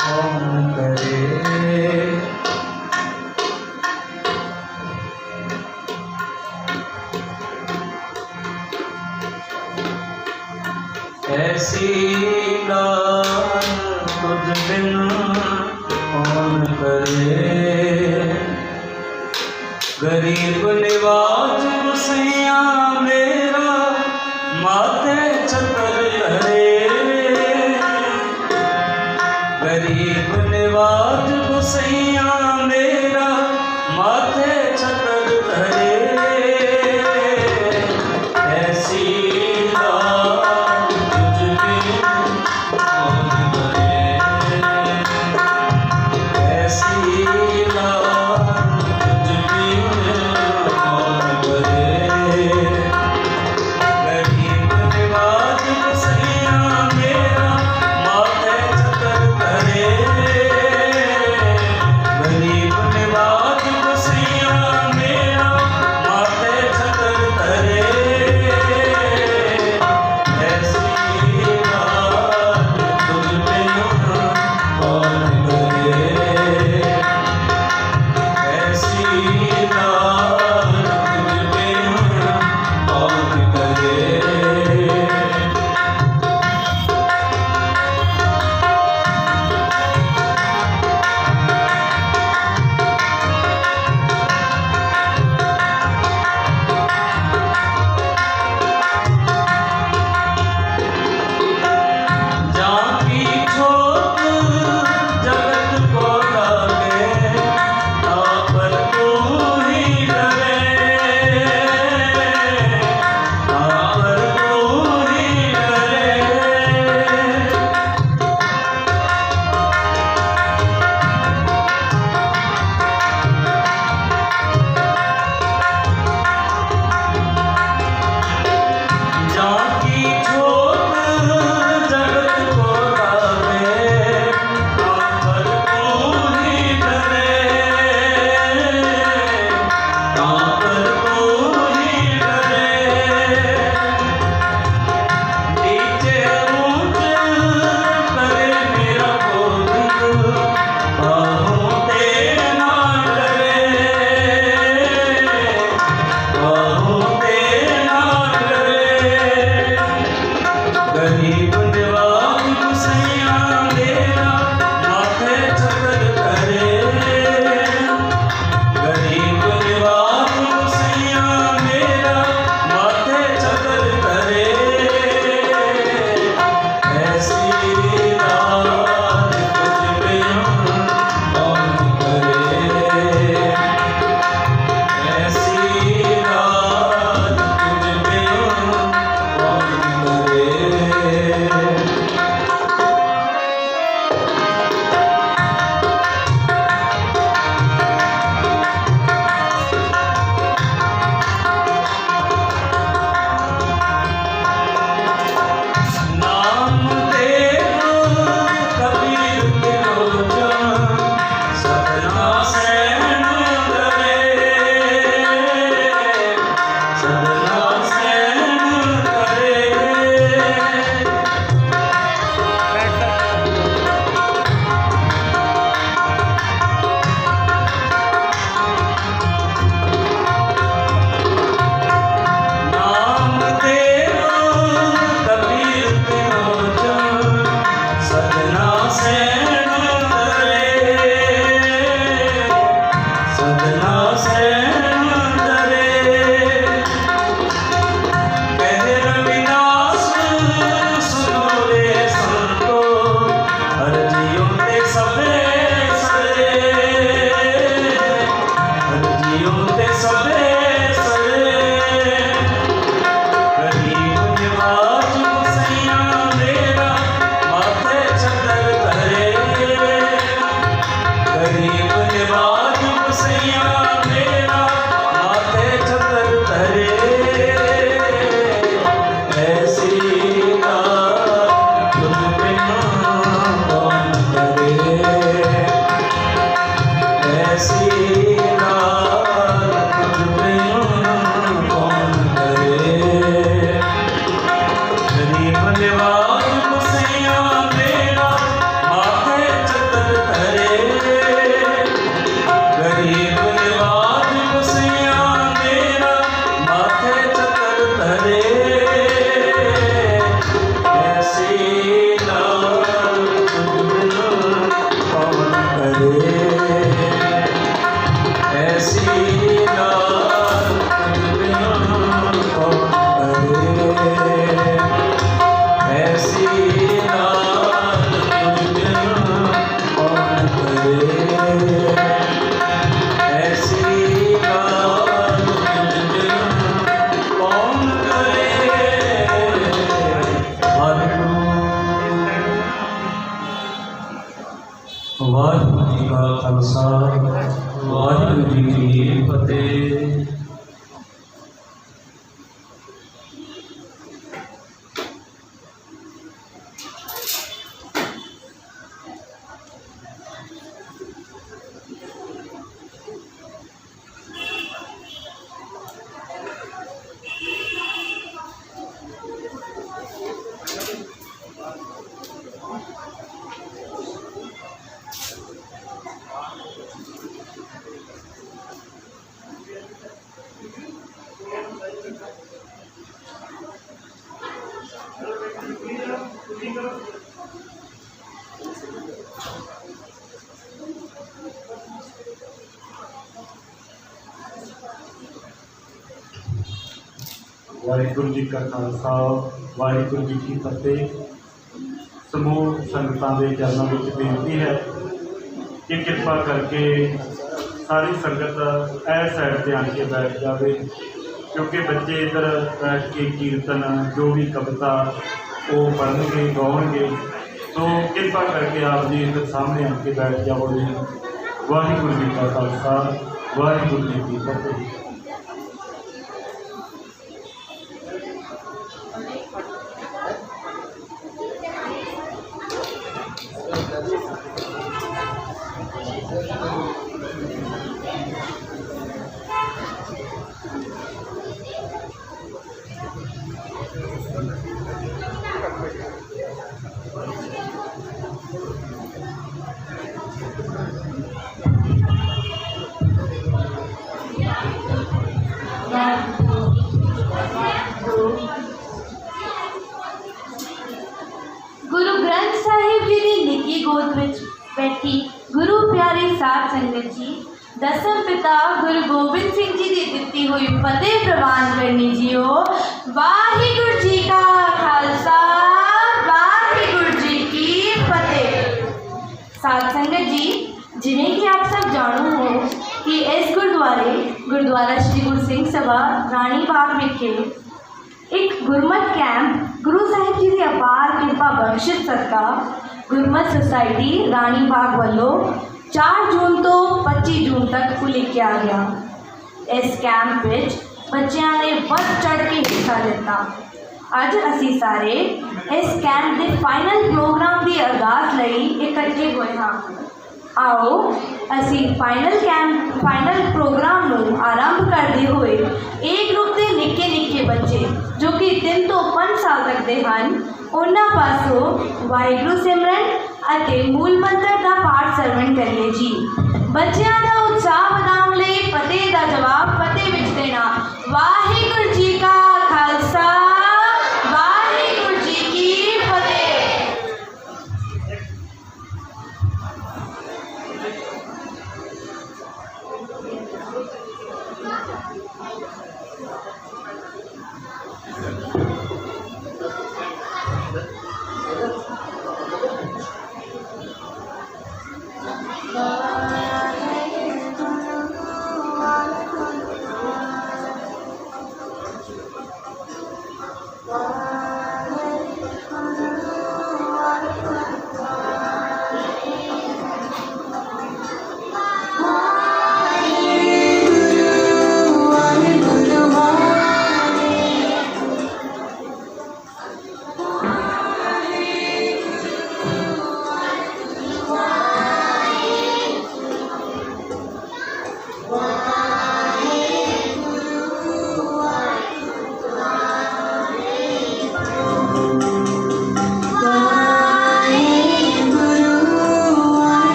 कौन करे। ऐसी लाल तुझ बिन कौन करे। गरीब निवाज गुसैया मेरा माथे छतर धरे। गरीब निवाज गुसैया मेरा माथे छतर धरे। ऐसी लाल तुझ बिन कौन करे। ऐसी लाल तुझ बिन कौन वाहिगुरू जी का खालसा वाहिगुरू जी की फतेह। वाहिगुरू जी का खालसा वाहिगुरू जी की फतेह। समूह संगतां दे चरणों में बेनती है कि कृपा करके सारी संगत इस साइड से आके बैठ जाए, क्योंकि बच्चे इधर बैठ के कीर्तन जो भी कविता वो पढ़नगे गाउणगे, तो कृपा करके आप जी इधर सामने आके बैठ जाओ जी। वाहिगुरू जी का खालसा वाहिगुरू जी की फतेह। गुरु ग्रंथ साहिब जी की निकी गोद में बैठी गुरु प्यारी साध संगत जी, दसम पिता गुरु गोबिंद सिंह जी की दिती हुई फतेह प्रवान करनी जियो। वाहिगुरू जी का खालसा वाहिगुरू जी की फतेह। साध संगत जी, जिमें कि आप सब जाणू हो कि इस गुरुद्वारा श्री गुरु सिंह सभा रानी बाग विखे एक गुरमत कैंप गुरु साहिब जी की अपार कृपा बख्शिश सदका गुरमत सोसाइटी रानी बाग वालों 4 जून तो 25 जून तक उलीकिया गया। इस कैंप विच बच्चों ने बढ़ चढ़ के हिस्सा लिता। अज असी सारे इस कैंप के फाइनल प्रोग्राम की अरदास लई इकट्ठे हुए हाँ। आओ असी फाइनल प्रोग्राम नूं आरंभ करते हुए एक ग्रुप के निक्के निक्के बच्चे जो कि 3 तो 5 साल तक के हैं, उन्होंने पासों वाहिगुरू सिमरन अते मूल मंत्र का पाठ सरवण करिए जी। बच्चों का उत्साह बढ़ाने लई फतेह का जवाब फतेह विच देना। वाहिगुरू जी का खालसा वाहिगुरू जी की फतेह।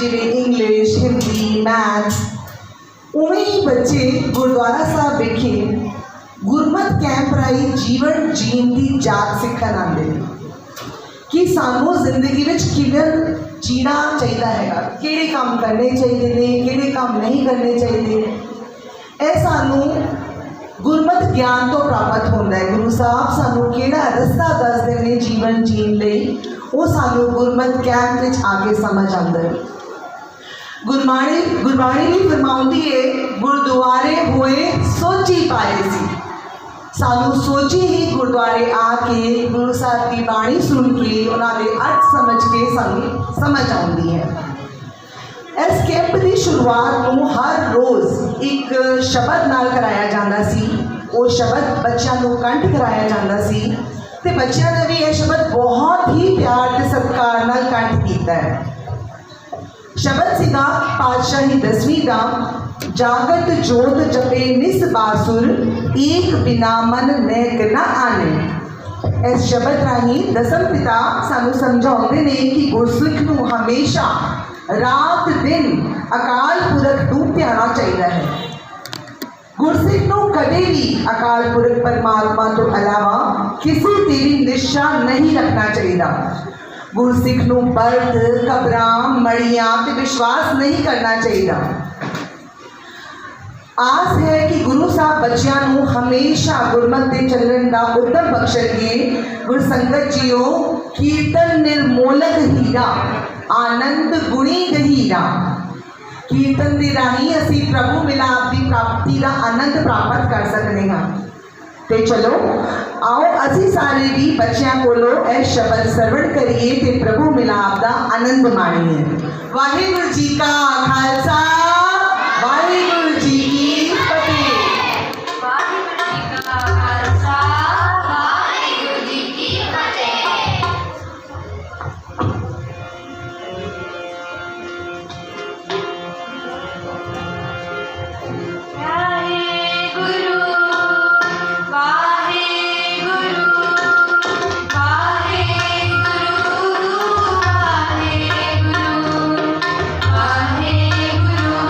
ਜਿਵੇਂ ਇੰਗਲਿਸ਼, ਹਿੰਦੀ, ਮੈਥ, ਉਵੇਂ ਹੀ ਬੱਚੇ ਗੁਰਦੁਆਰਾ ਸਾਹਿਬ ਵਿਖੇ ਗੁਰਮਤਿ ਕੈਂਪ ਰਾਹੀਂ ਜੀਵਨ ਜੀਣ ਦੀ ਜਾਚ ਸਿੱਖਣ ਆਉਂਦੇ ਨੇ ਕਿ ਸਾਨੂੰ ਜ਼ਿੰਦਗੀ ਵਿੱਚ ਕਿਵੇਂ ਜੀਣਾ ਚਾਹੀਦਾ ਹੈਗਾ, ਕਿਹੜੇ ਕੰਮ ਕਰਨੇ ਚਾਹੀਦੇ ਨੇ, ਕਿਹੜੇ ਕੰਮ ਨਹੀਂ ਕਰਨੇ ਚਾਹੀਦੇ। ਇਹ ਸਾਨੂੰ ਗੁਰਮਤਿ ਗਿਆਨ ਤੋਂ ਪ੍ਰਾਪਤ ਹੁੰਦਾ ਹੈ। ਗੁਰੂ ਸਾਹਿਬ ਸਾਨੂੰ ਕਿਹੜਾ ਰਸਤਾ ਦੱਸਦੇ ਨੇ ਜੀਵਨ ਜੀਣ ਲਈ, ਉਹ ਸਾਨੂੰ ਗੁਰਮਤਿ ਕੈਂਪ ਵਿੱਚ ਆ ਕੇ ਸਮਝ ਆਉਂਦਾ ਹੈ। ਗੁਰਬਾਣੀ ਵੀ ਫਰਮਾਉਂਦੀ ਹੈ, ਗੁਰਦੁਆਰੇ ਹੋਏ ਸੋਚੀ ਪਾਏ ਸੀ। ਸਾਨੂੰ ਸੋਚੀ ਹੀ ਗੁਰਦੁਆਰੇ ਆ ਕੇ ਗੁਰੂ ਸਾਹਿਬ ਦੀ ਬਾਣੀ ਸੁਣ ਕੇ ਉਹਨਾਂ ਦੇ ਅਰਥ ਸਮਝ ਕੇ ਸਾਨੂੰ ਸਮਝ ਆਉਂਦੀ ਹੈ। ਇਸ ਕੈਂਪ ਦੀ ਸ਼ੁਰੂਆਤ ਨੂੰ ਹਰ ਰੋਜ਼ ਇੱਕ ਸ਼ਬਦ ਨਾਲ ਕਰਾਇਆ ਜਾਂਦਾ ਸੀ। ਉਹ ਸ਼ਬਦ ਬੱਚਿਆਂ ਨੂੰ ਕੰਠ ਕਰਾਇਆ ਜਾਂਦਾ ਸੀ ਤੇ ਬੱਚਿਆਂ ਨੇ ਵੀ ਇਹ ਸ਼ਬਦ ਬਹੁਤ ਹੀ ਪਿਆਰ ਤੇ ਸਤਿਕਾਰ ਨਾਲ ਕੰਠ ਕੀਤਾ ਹੈ। ਸ਼ਬਦ ਸੀਗਾ ਪਾਤਸ਼ਾਹੀ 10ਵੀਂ ਦਾ, ਜਾਗਤ ਜੋਤ ਜਪੇ ਨਿਸ ਬਾਸੁਰ, ਏਕ ਬਿਨਾ ਮਨ ਨੈਕ ਨਾ ਆਨੇ। ਇਸ ਸ਼ਬਦ ਰਾਹੀਂ ਦਸਮ ਪਿਤਾ ਸਾਨੂੰ ਸਮਝਾਉਂਦੇ ਨੇ ਕਿ ਗੁਰਸਿੱਖ ਨੂੰ ਹਮੇਸ਼ਾ ਰਾਤ ਦਿਨ ਅਕਾਲ ਪੁਰਖ ਨੂੰ ਧਿਆਉਣਾ ਚਾਹੀਦਾ ਹੈ। ਗੁਰਸਿੱਖ ਨੂੰ ਕਦੇ ਵੀ ਅਕਾਲ ਪੁਰਖ ਪਰਮਾਤਮਾ ਤੋਂ ਇਲਾਵਾ ਕਿਸੇ ਤੇ ਵੀ ਨਿਸ਼ਾ ਨਹੀਂ ਰੱਖਣਾ ਚਾਹੀਦਾ। ਗੁਰਸਿੱਖ ਨੂੰ ਬਰਤ, ਕਬਰਾਂ, ਮੜੀਆਂ ਤੇ ਵਿਸ਼ਵਾਸ ਨਹੀਂ ਕਰਨਾ ਚਾਹੀਦਾ। ਆਸ ਹੈ ਕਿ ਗੁਰੂ ਸਾਹਿਬ ਬੱਚਿਆਂ ਨੂੰ ਹਮੇਸ਼ਾ ਗੁਰਮਤਿ ਦੇ ਚੱਲਣ ਦਾ ਉਦਮ ਬਖਸ਼ਣਗੇ। ਗੁਰਸੰਗਤ ਜੀਓ, ਕੀਰਤਨ ਨਿਰਮੋਲਕ ਹੀਰਾ, ਆਨੰਦ ਗੁਣੀ ਗਹੀਰਾ। ਕੀਰਤਨ ਦੇ ਰਾਹੀਂ ਅਸੀਂ ਪ੍ਰਭੂ ਮਿਲਾਪ ਦੀ ਪ੍ਰਾਪਤੀ ਦਾ ਆਨੰਦ ਪ੍ਰਾਪਤ ਕਰ ਸਕਦੇ ਹਾਂ। ਤੇ ਚਲੋ ਆਓ ਅਸੀਂ ਸਾਰੇ ਵੀ ਬੱਚਿਆਂ ਕੋਲੋਂ ਇਹ ਸ਼ਬਦ ਸਰਵਣ ਕਰੀਏ ਤੇ ਪ੍ਰਭੂ ਮਿਲਾਪ ਦਾ ਆਨੰਦ ਮਾਣੀਏ। ਵਾਹਿਗੁਰੂ ਜੀ ਕਾ ਖਾਲਸਾ, ਵਾਹਿਗੁਰੂ ਜੀ ਕੀ ਫਤਿਹ। ਵਾਹਿਗੁਰੂ ਜੀ ਕਾ ਖਾਲਸਾ, ਵਾਹਿਗੁਰੂ ਜੀ ਕੀ ਫਤਿਹ। ਵਾਹਿਗੁਰੂ ਵਾਹਿਗੁਰੂ ਵਾਹਿਗੁਰੂ ਵਾਹਿਗੁਰੂ ਵਾਹਿਗੁਰੂ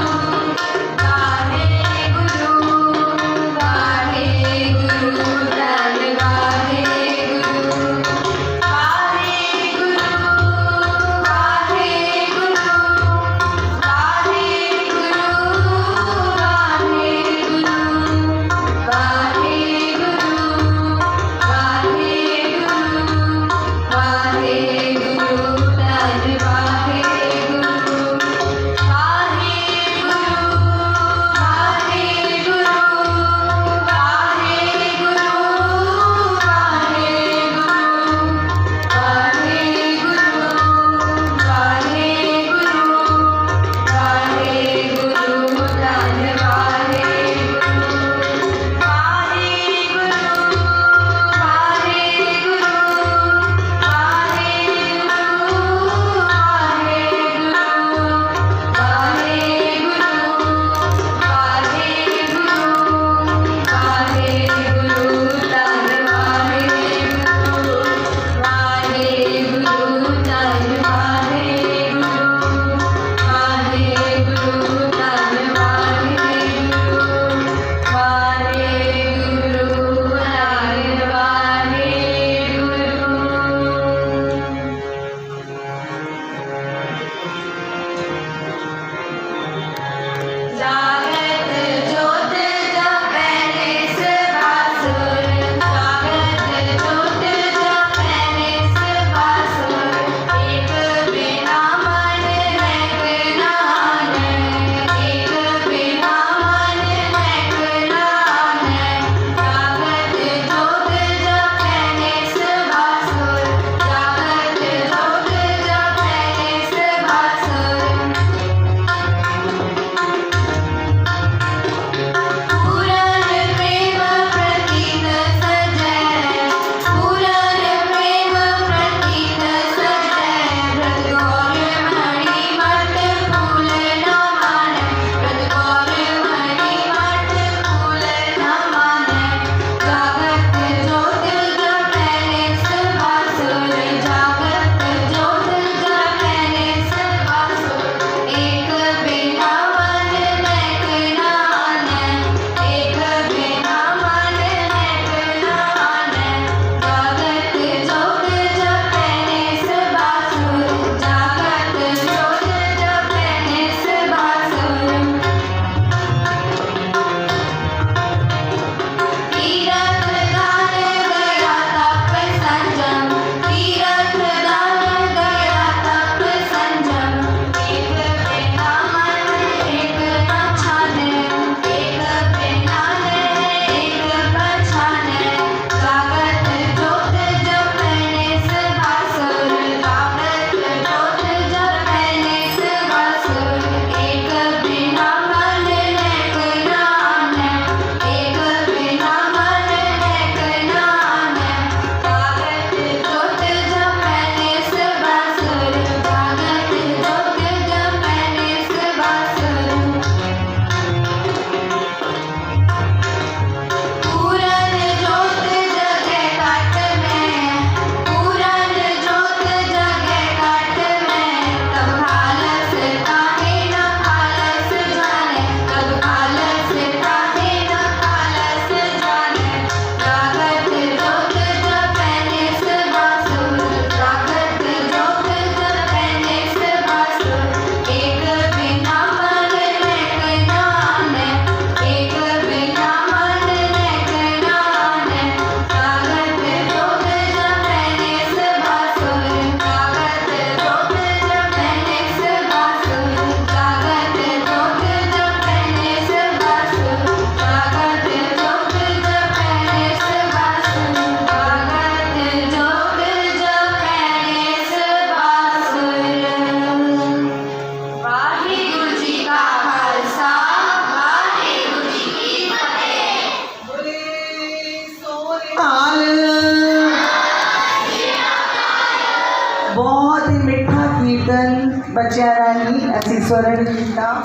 ਮਿੱਠਾ ਕੀਰਤਨ ਬੱਚਿਆਂ ਰਾਹੀਂ ਅਸੀਂ ਸਵਰਨ ਕੀਤਾ।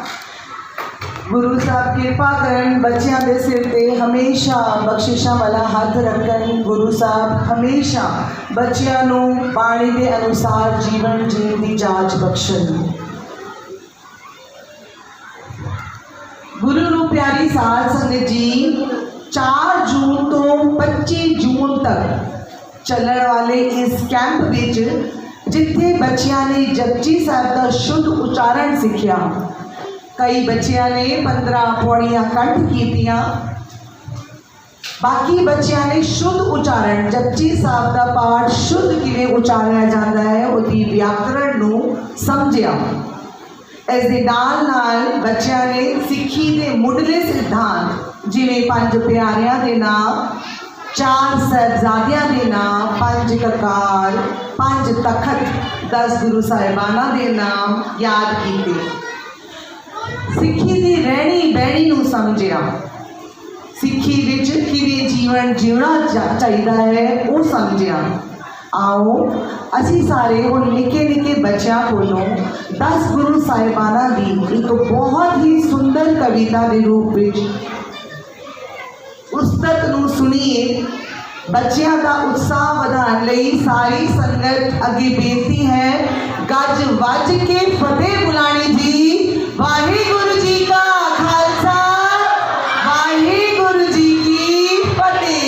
ਗੁਰੂ ਸਾਹਿਬ ਕਿਰਪਾ ਕਰਨ, ਬੱਚਿਆਂ ਦੇ ਸਿਰ ਤੇ ਹਮੇਸ਼ਾ ਬਖਸ਼ਿਸ਼ਾਂ ਵਾਲਾ ਹੱਥ ਰੱਖਣ। ਗੁਰੂ ਸਾਹਿਬ ਹਮੇਸ਼ਾ ਬੱਚਿਆਂ ਨੂੰ ਬਾਣੀ ਦੇ ਅਨੁਸਾਰ ਜੀਵਨ ਜੀਣ ਦੀ ਜਾਚ ਬਖਸ਼ਣ। ਗੁਰੂ ਨੂੰ ਪਿਆਰੀ ਸਾਧ ਸੰਗਤ ਜੀ, 4 ਜੂਨ ਤੋਂ 25 ਜੂਨ ਤੱਕ ਚੱਲਣ ਵਾਲੇ ਇਸ ਕੈਂਪ ਵਿੱਚ ਜਿੱਥੇ ਬੱਚਿਆਂ ਨੇ ਜਪਜੀ ਸਾਹਿਬ ਦਾ ਸ਼ੁੱਧ ਉਚਾਰਨ ਸਿੱਖਿਆ, कई बच्चियां ने 15 पौड़ियां कंठ कीतियां, बाकी बच्चियां ने शुद्ध उच्चारण जपजी साहब का पाठ शुद्ध किवें उच्चारिया जाता है उसकी व्याकरण नूं समझिया। इस दे नाल नाल बच्चियां ने सिੱਖੀ ਦੇ मुढ़ले सिद्धांत जिवें 5 प्यारियां दे नाम, 4 साहिबजादियां दे नाम, 5 ककार, 5 तखत, 10 गुरु साहिबाना दे नाम याद कीते। सिੱਖੀ ਦੀ ਰਹਿਣੀ ਬਹਿਣੀ ਨੂੰ ਸਮਝਿਆ, ਸਿੱਖੀ ਵਿੱਚ ਕਿਵੇਂ ਜੀਵਨ ਜਿਉਣਾ ਚਾਹੀਦਾ ਹੈ ਉਹ ਸਮਝਿਆ। ਆਓ ਅਸੀਂ ਸਾਰੇ ਹੁਣ ਨਿੱਕੇ ਨਿੱਕੇ ਬੱਚਿਆਂ ਕੋਲੋਂ 10 ਗੁਰੂ ਸਾਹਿਬਾਨਾਂ ਦੀ ਇੱਕ ਬਹੁਤ ਹੀ ਸੁੰਦਰ ਕਵਿਤਾ ਦੇ ਰੂਪ ਵਿੱਚ ਉਸਤਤ ਨੂੰ ਸੁਣੀਏ। ਬੱਚਿਆਂ ਦਾ ਉਤਸ਼ਾਹ ਵਧਾਉਣ ਲਈ ਸਾਰੀ ਸੰਗਤ ਅੱਗੇ ਬੇਨਤੀ ਹੈ, ਗੱਜ ਵੱਜ ਕੇ ਫਤਿਹ ਬੁਲਾਣੀ ਜੀ। वाहिगुरु जी का खालसा, वाहिगुरु जी की फतेह।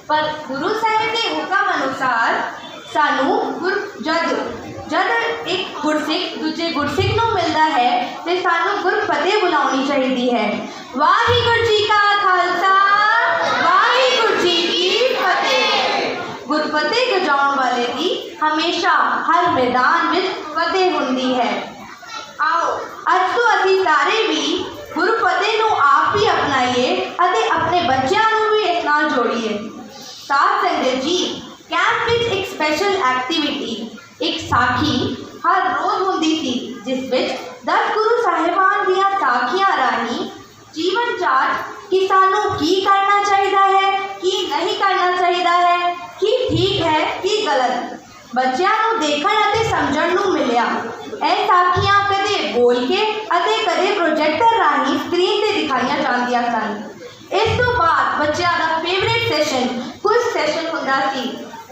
पर गुरु साहिब के हुक्म अनुसार सानू जद एक गुरसिख दूजे गुरसिख नूं मिलता है तो सानू गुरफतेह बुलानी चाहिए है। वाहिगुरू जी का खालसा वाहिगुरू जी की फतेह। गुरफतेह फतेह गजाउण वाले दी हमेशा हर मैदान में फतेह हुंदी है। आओ अज तो असीं सारे भी गुरु फतेह नूं आप ही अपनाइए अते अपने बच्चों नूं भी इस नाल जोड़िए। साथ संगत जी, कैंप विच एक स्पेशल एक्टिविटी एक साखी हर रोज़ हुंदी सी, जिस विच 10 गुरु साहिबान दियां साखियां राही जीवन जाच कि सानू की करना चाहिए है, की नहीं करना चाहिए है, की ठीक है, की गलत बच्चों को देखण अते समझण नूं मिलिया। ਇਹ ਸਾਖੀਆਂ कदे बोल के अते कदे प्रोजेक्टर राही स्क्रीन ते दिखाईयां जांदियां सन। इस तो बाद बच्चों का फेवरेट सेशन क्विज सेशन हुंदा सी,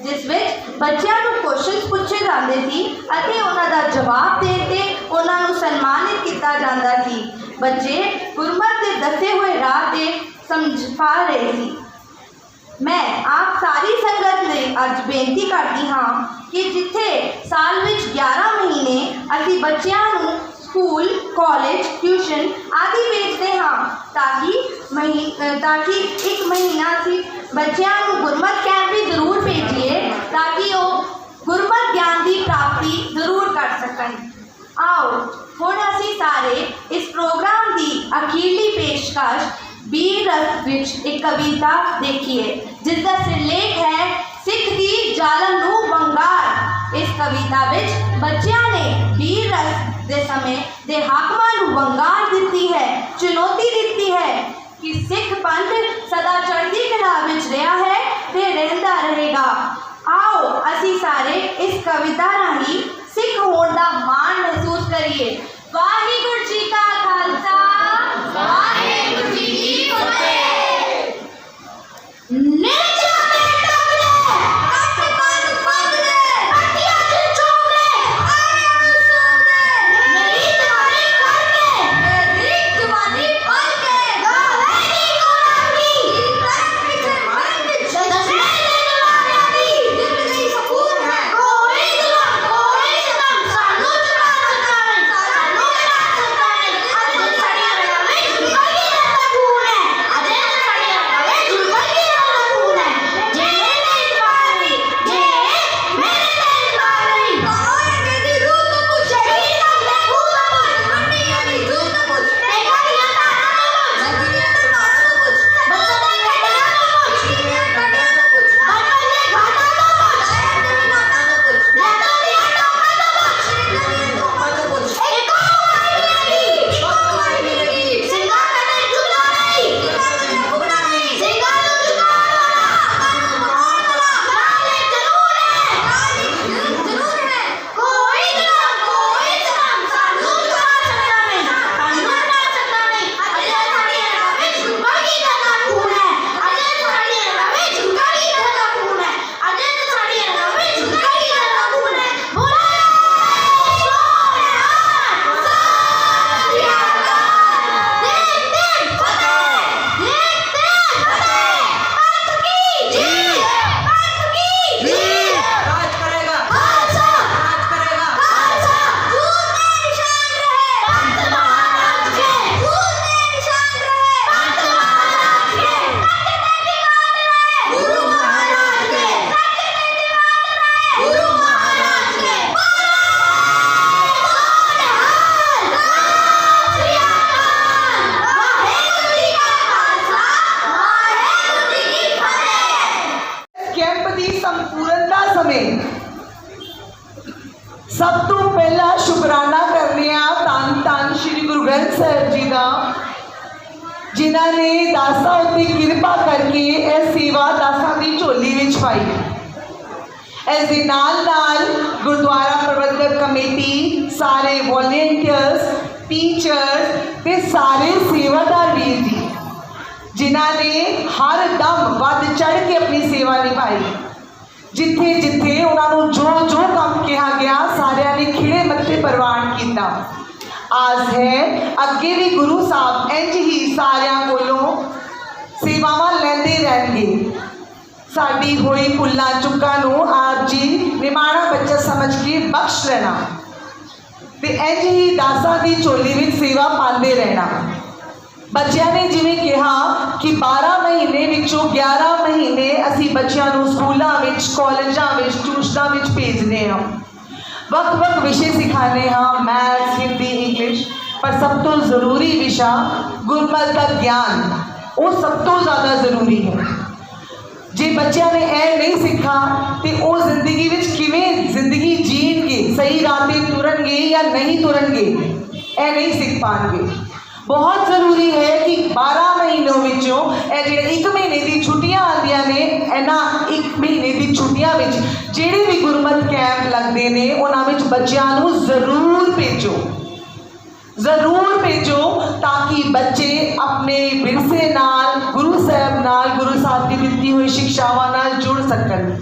जिस विच बच्चों को क्वेश्चन पूछे जाते सी अते उन्हां दा जवाब देण ते उन्हां नूं सन्मानित किया जाता सी। बच्चे गुरमत के दसे हुए राह ते समझ पा रहे सी। मैं आप सारी संगत ने अज बेनती करती हाँ कि जिथे साल विच 11 महीने असी बच्चों को स्कूल कॉलेज ट्यूशन आदि भेजते हाँ ताकि एक महीना असी बच्चों को गुरमत कैंप भी जरूर भेजिए ताकि वो गुरमत ज्ञान की प्राप्ति जरूर कर सकन। आओ हुण असी सारे इस प्रोग्राम की अखीरली पेशकश बीर रस विच एक कविता देखिए जिसका सिरलेख है सिख दी जालम नूं वंगार। इस कविता विच बच्चों ने बीर रस के समय दे हाकमां नूं वंगार दिती है, चुनौती दिती है कि सिख पंथ सदा चढ़ती कला विच रहा है ते रहंदा रहेगा। आओ असी सारे इस कविता राही सिख होण दा माण महसूस करिए। वाहिगुरू जी का खालसा, वाहिगुरू जी की फतेह। सब तो पहला शुकराना करने धन धन श्री गुरु ग्रंथ साहिब जी का जिन्होंने दासा उत्ते किरपा करके यह सेवा दासा की झोली विच पाई। इस दे नाल नाल गुरुद्वारा प्रबंधक कमेटी सारे वॉलंटियर्स टीचर्स ते सारे सेवादार वीर जी जिन्होंने हर दम वध चढ़ के अपनी सेवा निभाई। जिथे जिथे उन्होंने जो जो काम कहा गया सारिया ने खिड़े मत्थे प्रवान किया। आस है अगे भी गुरु साहब इंज ही सारिया कोलों सेवावां लैंदे रहणगे। साडी होई भुल्लां चुक्कां नूं आप जी निमाणा बच्चा समझ के बख्श लेना ते इंज ही दासा की झोली विच सेवा पाते रहना। ਬੱਚਿਆਂ ਨੇ ਜਿਵੇਂ ਕਿਹਾ ਕਿ 12 ਮਹੀਨੇ ਵਿੱਚੋਂ 11 ਮਹੀਨੇ ਅਸੀਂ ਬੱਚਿਆਂ ਨੂੰ ਸਕੂਲਾਂ ਵਿੱਚ, ਕਾਲਜਾਂ ਵਿੱਚ, ਟਿਊਸ਼ਨਾਂ ਵਿੱਚ ਭੇਜਦੇ ਹਾਂ। ਵੱਖ-ਵੱਖ ਵਿਸ਼ੇ ਸਿਖਾਉਂਦੇ ਹਾਂ, ਮੈਥ, ਹਿੰਦੀ, ਇੰਗਲਿਸ਼, ਪਰ ਸਭ ਤੋਂ ਜ਼ਰੂਰੀ ਵਿਸ਼ਾ ਗੁਰਮਤਿ ਦਾ ਗਿਆਨ, ਉਹ ਸਭ ਤੋਂ ਜ਼ਿਆਦਾ ਜ਼ਰੂਰੀ ਹੈ। ਜੇ ਬੱਚਿਆਂ ਨੇ ਇਹ ਨਹੀਂ ਸਿੱਖਾ ਤੇ ਉਹ ਜ਼ਿੰਦਗੀ ਵਿੱਚ ਕਿਵੇਂ ਜ਼ਿੰਦਗੀ ਜੀਣਗੇ, ਸਹੀ ਰਾਹ 'ਤੇ ਤੁਰਨਗੇ ਜਾਂ ਨਹੀਂ ਤੁਰਨਗੇ, ਇਹ ਨਹੀਂ ਸਿੱਖ ਪਾਣਗੇ। ਬਹੁਤ ਜ਼ਰੂਰੀ ਹੈ ਕਿ 12 ਮਹੀਨਿਆਂ ਵਿੱਚੋਂ ਇਹ ਜਿਹੜੇ 1 ਮਹੀਨੇ ਦੀ ਛੁੱਟੀਆਂ ਆਉਂਦੀਆਂ ਨੇ, ਇਹਨਾਂ 1 ਮਹੀਨੇ ਦੀ ਛੁੱਟੀਆਂ ਵਿੱਚ ਜਿਹੜੇ ਵੀ ਗੁਰਮਤਿ ਕੈਂਪ ਲੱਗਦੇ ਨੇ ਉਹਨਾਂ ਵਿੱਚ ਬੱਚਿਆਂ ਨੂੰ ਜ਼ਰੂਰ ਭੇਜੋ, ਜ਼ਰੂਰ ਭੇਜੋ, ਤਾਂ ਕਿ ਬੱਚੇ ਆਪਣੇ ਵਿਰਸੇ ਨਾਲ, ਗੁਰੂ ਸਾਹਿਬ ਨਾਲ, ਗੁਰੂ ਸਾਹਿਬ ਦੀ ਦਿੱਤੀ ਹੋਈ ਸਿੱਖਿਆਵਾਂ ਨਾਲ ਜੁੜ ਸਕਣ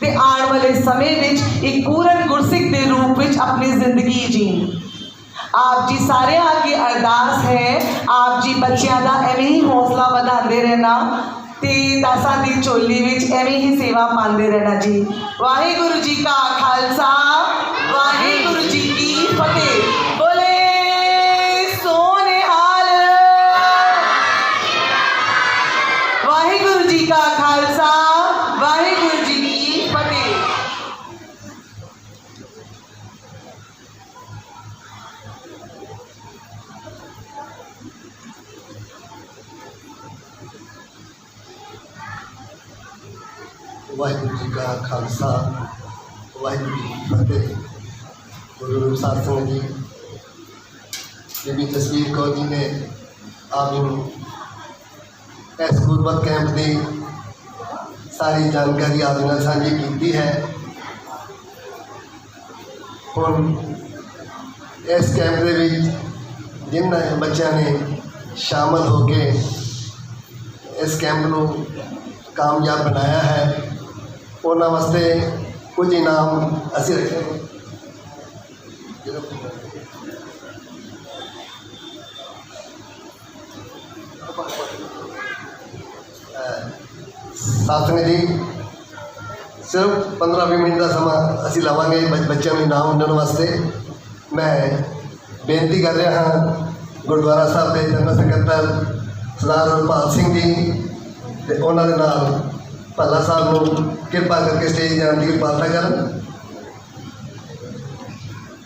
ਤੇ ਆਉਣ ਵਾਲੇ ਸਮੇਂ ਵਿੱਚ ਇੱਕ ਪੂਰਨ ਗੁਰਸਿੱਖ ਦੇ ਰੂਪ ਵਿੱਚ ਆਪਣੀ ਜ਼ਿੰਦਗੀ ਜੀਣ। ਆਪ ਜੀ ਸਾਰਿਆਂ ਅੱਗੇ ਅਰਦਾਸ ਹੈ, ਆਪ ਜੀ ਬੱਚਿਆਂ ਦਾ ਐਵੇਂ ਹੀ ਹੌਸਲਾ ਵਧਾਉਂਦੇ ਰਹਿਣਾ ਤੇ ਦਾਸਾਂ ਦੀ ਝੋਲੀ ਵਿੱਚ ਐਵੇਂ ਹੀ ਸੇਵਾ ਪਾਉਂਦੇ ਰਹਿਣਾ ਜੀ। ਵਾਹਿਗੁਰੂ ਜੀ ਕਾ ਖਾਲਸਾ, ਵਾਹਿਗੁਰੂ ਜੀ ਕੀ ਫਤਿਹ। ਬੋਲੇ ਸੋਨੇਹਾਲ। ਵਾਹਿਗੁਰੂ ਜੀ ਕਾ ਖਾਲਸਾ, ਵਾਹਿਗੁਰੂ ਜੀ ਕੀ ਫਤਿਹ। वाहिगुरू जी का खालसा, वाहिगुरू जी की फतेह। गुरु साध संगत जी, बीबी जसवीर कौर जी ने आप इस गुरबत कैंप की सारी जानकारी आप साझी की है। हुण इस कैंप के जिन्होंने बच्चों ने शामिल होके इस कैंप को कामयाब बनाया है, उन्होंने वास्ते कुछ इनाम असी रखे। साथ जी सिर्फ 15-20 मिनट का समा असी लवांगे बच्चों को इनाम देने वास्ते। मैं बेनती कर रहा हाँ गुरुद्वारा साहब के जनरल सकत्तर सरदार हरपाल सिंह जी ते उन्होंने नाल भला साहब को कृपा करके स्टेज जाने की कृपालता कर।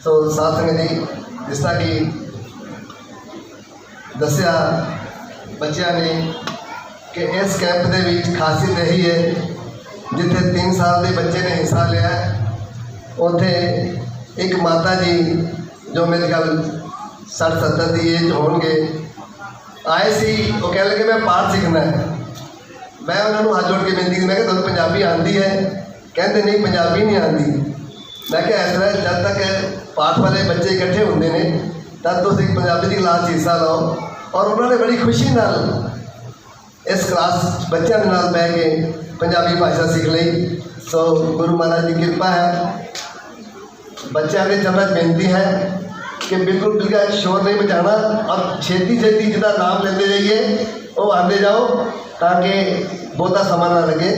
तो साथ जी जिस तरह की दसिया बच्चों ने कि इस कैंप के खासियत यही है, जिथे 3 साल के बच्चे ने हिस्सा लिया उत्थे एक माता जी जो मेरे ख्याल 60-70 की एज होंगे आए सी, वो कह लगे मैं पाठ सीखना है। मैं उन्होंने हाथ जोड़ के बेनती की, मैं तुहानू पंजाबी आती है? कहते नहीं पंजाबी नहीं आती। मैं क्या इस तरह जब तक पाठ वाले बच्चे इकट्ठे होंगे ने तब तुम पंजाबी की क्लास हिस्सा लो। और उन्होंने बड़ी खुशी नाल इस क्लास बच्चों के नाल बह के पंजाबी भाषा सीख ली। सो गुरु महाराज की कृपा है। बच्चों के चरण बेनती है कि बिल्कुल बिल्कुल शोर नहीं बचाना और छेती छेती जितना नाम लेते जाइए वो आते जाओ ताकि बहुता समा ना लगे।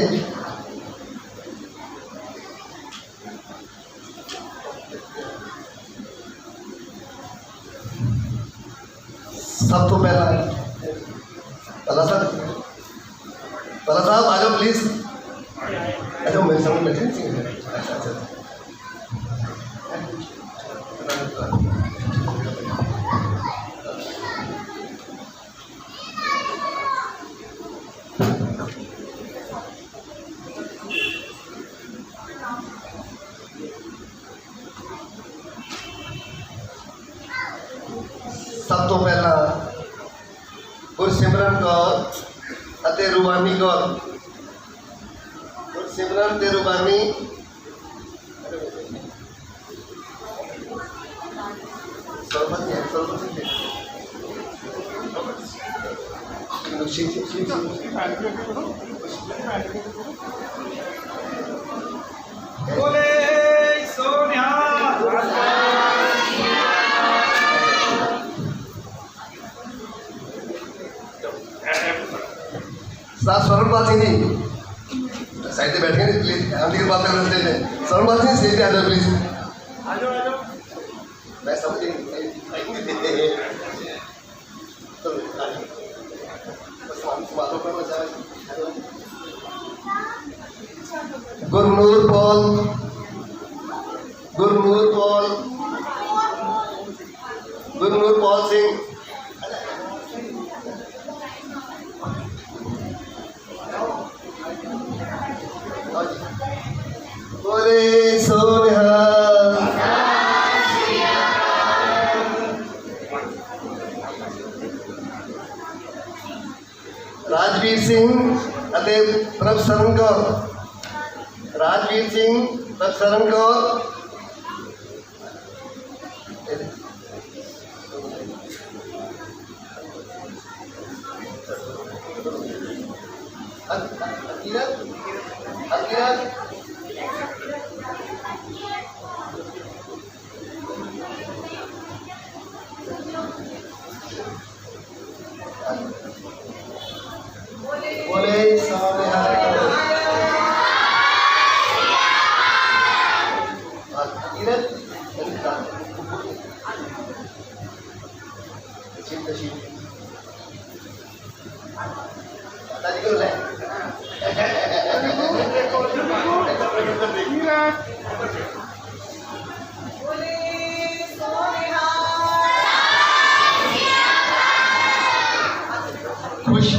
सब तो पहला पहला साहब आ जाओ प्लीज। अच्छा मेरे सामने बैठे। अच्छा सब तो पहला गुरसिमरन कौर अते रूबानी कौर। गुरसिमरन ते रूबानी बोले सोनिहाल। साथ स्वरणपाल सिंह जी साइड पे बैठ गए प्लीज। हम की बात कर रहे थे। स्वरणपाल सिंह स्टेज पे आ जाओ प्लीज। आ जाओ। मैं समझ Gurnoor Paul, Gurnoor Paul, Gurnoor Paul Singh, बोले सोनिहा। राजवीर सिंह अते प्रभ सरन कौर, राजवीर सिंह प्रभ सरन कौर, बोले सोनिहा।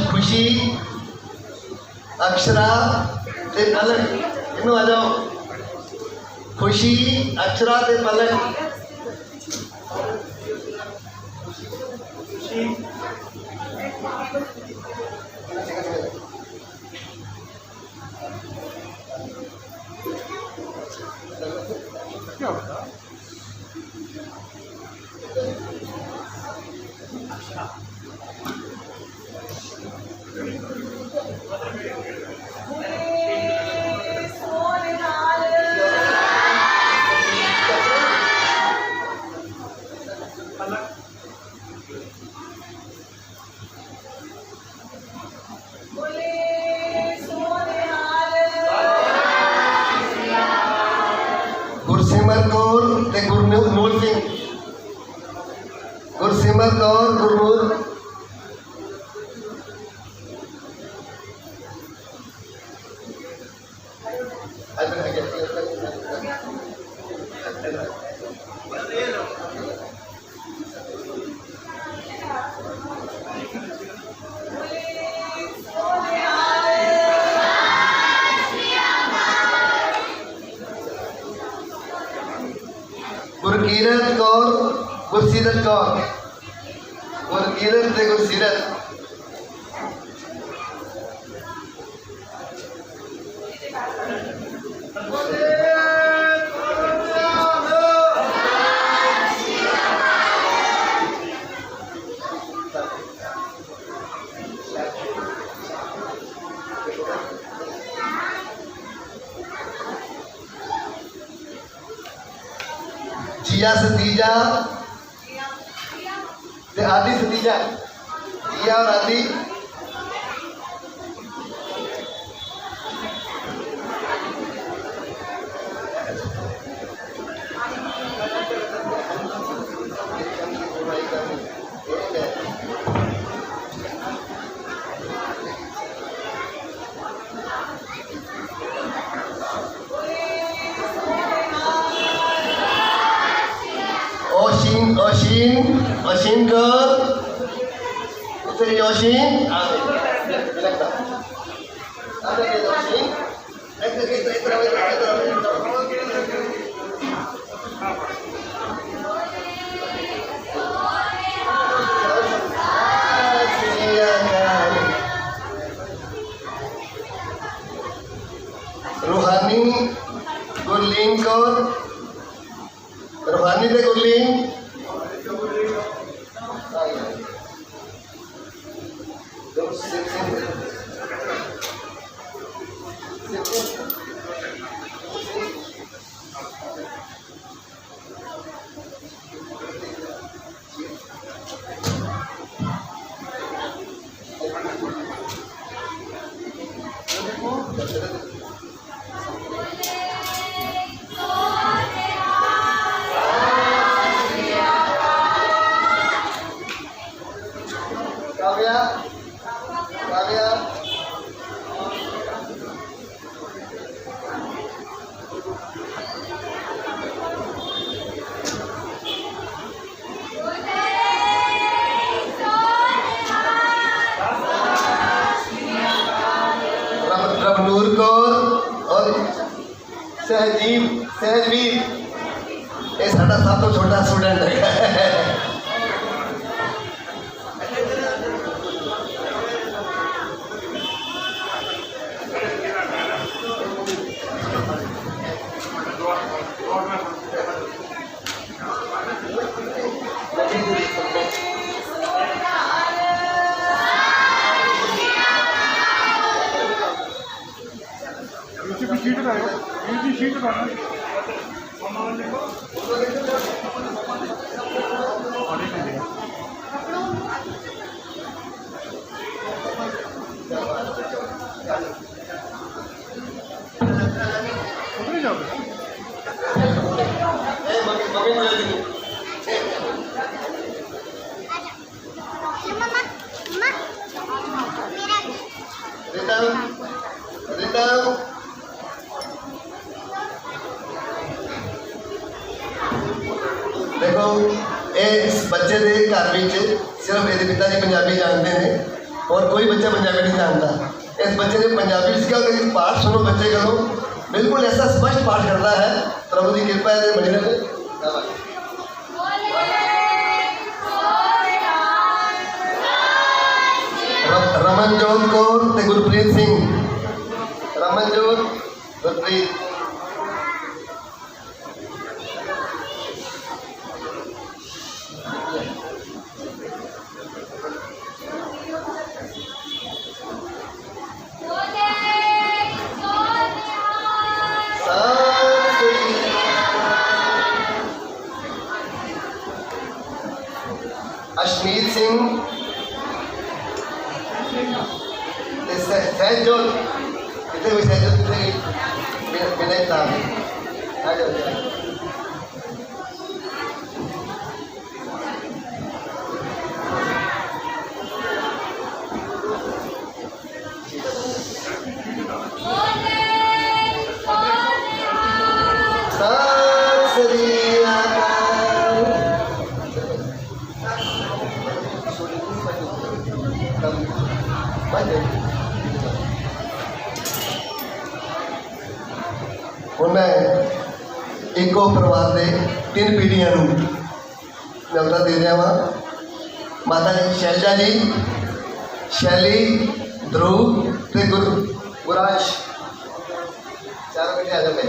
खुशी, अक्षरा ते पलक, इनू आ जाओ। खुशी, अक्षरा ते पलक, गुरसिमर कौर ते गुरनूर सिंह, गुरसिमर कौर गुरनूर, गुरकीरत कौर गुरसीरत कौर, गुरकीरत ते गुरसीरत, जिया सतीजा ते आदि सतीजा, जिया और आदि, अशीन कर उतरी अशीन रूहानी गुरलीन कौर, रूहानी ते गुरलीन, काव्या, काव्या सहजीव सहजवीर ये साडा सब तो छोटा स्टूडेंट है। देखो इस बच्चे के घर में सिर्फ मेरे पिताजी पंजाबी जानते हैं और कोई बच्चा पंजाबी नहीं जानता। इस बच्चे ने पंजाबी सीखा, पाठ सुनो बच्चे करो, बिल्कुल ऐसा स्पष्ट पाठ करता है। प्रभु की कृपा है बनी रहे। रमनजोत कौर ते गुरप्रीत सिंह, रमनजोत गुरप्रीत। अशमीत सिंह सहजोत कितने हुई सहजोत कितने विनय नाम आ जाओ। उन्हें एको परिवार के 3 पीढ़ियां न्यौता दे रहा वा। माता जी शैलजा जी, शैली, ध्रुव ते गुराश, चारों बेटे आ जाए।